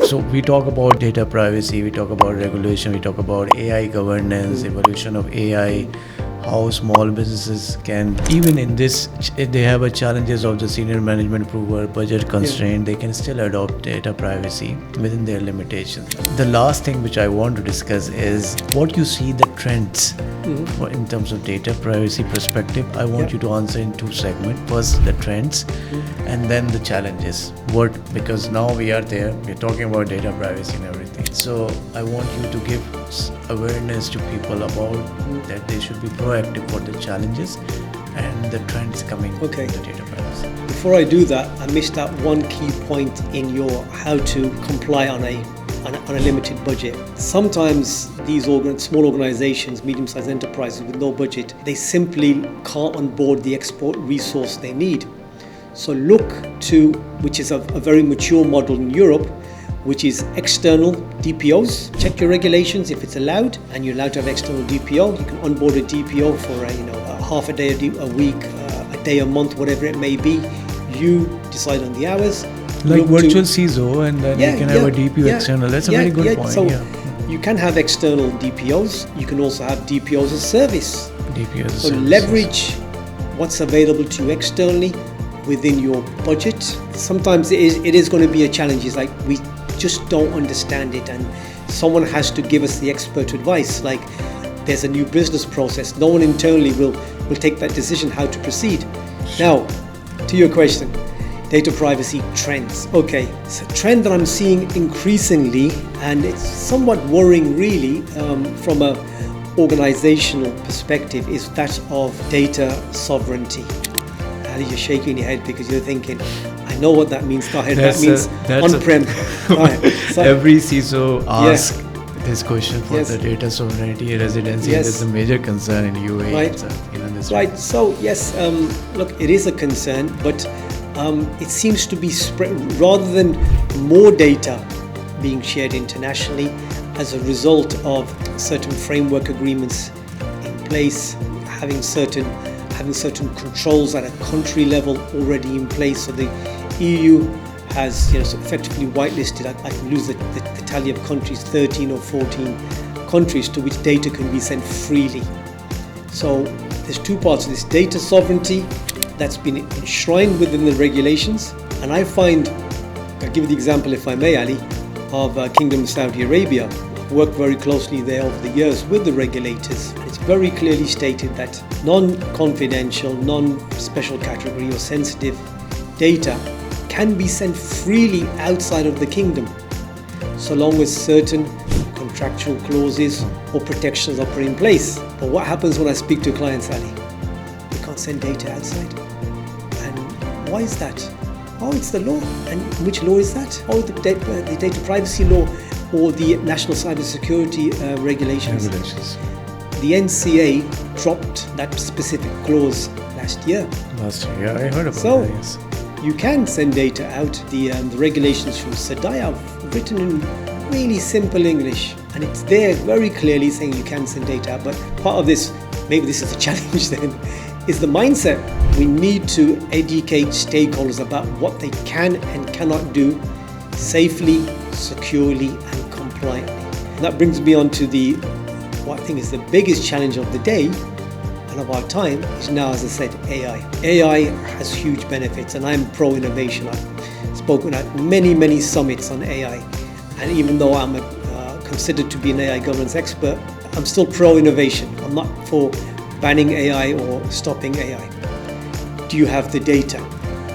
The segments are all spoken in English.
So we talk about data privacy, we talk about regulation, we talk about AI governance, evolution of AI, how small businesses can, even in this, they have a challenges of the senior management approval, budget constraint, they can still adopt data privacy within their limitations. The last thing which I want to discuss is what you see the trends in terms of data privacy perspective. I want you to answer in two segments. First, the trends, and then the challenges. Because now we are there, we're talking about data privacy and everything. So I want you to give awareness to people about that they should be proactive for the challenges and the trends coming in the data privacy. Before I do that, I missed out one key point in your how to comply on a limited budget. Sometimes these small organizations, medium-sized enterprises with no budget, they simply can't onboard the export resource they need. So look to, which is a very mature model in Europe, which is external DPOs. Check your regulations if it's allowed, and you're allowed to have external DPO. You can onboard a DPO for a half a day a week, a day a month, whatever it may be. You decide on the hours. Like virtual CISO, and then you can have a DPO external. That's a very good point. So you can have external DPOs. You can also have DPOs as service. DPOs as so service. Leverage what's available to you externally within your budget. Sometimes it is going to be a challenge. It's like we just don't understand it, and someone has to give us the expert advice. Like there's a new business process. No one internally will take that decision how to proceed. Now, to your question. Data privacy trends. Okay, it's a trend that I'm seeing increasingly, and it's somewhat worrying really from an organizational perspective, is that of data sovereignty. And you're shaking your head because you're thinking, I know what that means, Tahir. That means on-prem. Right. So, every CISO asks this question for the data sovereignty residency. That's a major concern in UAE. Right. So yes, look, it is a concern, but it seems to be spread rather than more data being shared internationally as a result of certain framework agreements in place, having certain controls at a country level already in place. So the EU has effectively whitelisted, I can lose the tally of countries, 13 or 14 countries to which data can be sent freely. So there's two parts of this: data sovereignty that's been enshrined within the regulations, and I find, I'll give you the example if I may, Ali, of Kingdom of Saudi Arabia. I've worked very closely there over the years with the regulators, and it's very clearly stated that non-confidential, non-special category or sensitive data can be sent freely outside of the kingdom, so long as certain contractual clauses or protections are put in place. But what happens when I speak to clients, Ali? They can't send data outside. And why is that? Oh, it's the law. And which law is that? Oh, the data privacy law or the national cybersecurity regulations. The NCA dropped that specific clause last year. I heard about that, yes. You can send data out. The regulations from SEDAI are written in really simple English, and it's there very clearly saying you can send data out. But part of this, maybe this is a challenge then, is the mindset. We need to educate stakeholders about what they can and cannot do safely, securely, and compliantly. And that brings me on to what I think is the biggest challenge of the day and of our time is now, as I said, AI. AI has huge benefits, and I'm pro-innovation. I've spoken at many summits on AI, and even though I'm considered to be an AI governance expert, I'm still pro-innovation. I'm not for banning AI or stopping AI. Do you have the data?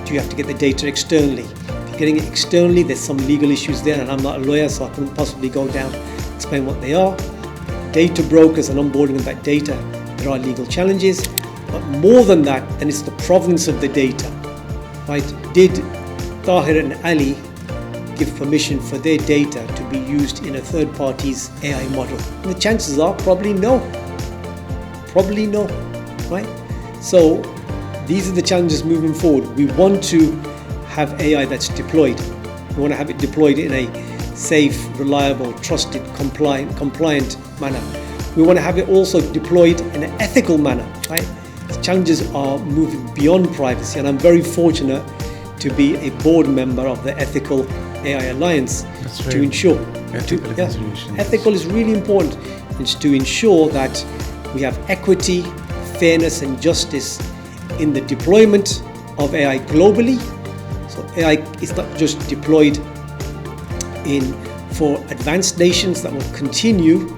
Do you have to get the data externally? If you're getting it externally, there's some legal issues there, and I'm not a lawyer, so I couldn't possibly go down and explain what they are. Data brokers and onboarding of that data, there are legal challenges. But more than that, then it's the provenance of the data. Right? Did Tahir and Ali give permission for their data to be used in a third party's AI model? And the chances are probably no. Probably no, right? So these are the challenges moving forward. We want to have AI that's deployed. We want to have it deployed in a safe, reliable, trusted, compliant manner. We want to have it also deployed in an ethical manner, right? The challenges are moving beyond privacy, and I'm very fortunate to be a board member of the Ethical AI Alliance to ensure ethical considerations. ethical is really important. It's to ensure that we have equity, fairness, and justice in the deployment of AI globally. So AI is not just deployed for advanced nations that will continue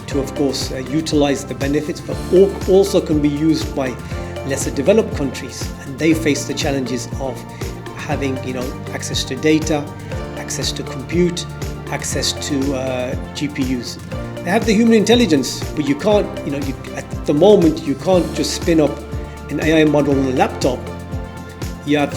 to, of course, utilize the benefits, but also can be used by lesser developed countries, and they face the challenges of having, access to data, access to compute, access to GPUs. They have the human intelligence, but you can't, at the moment, you can't just spin up an AI model on a laptop. You have,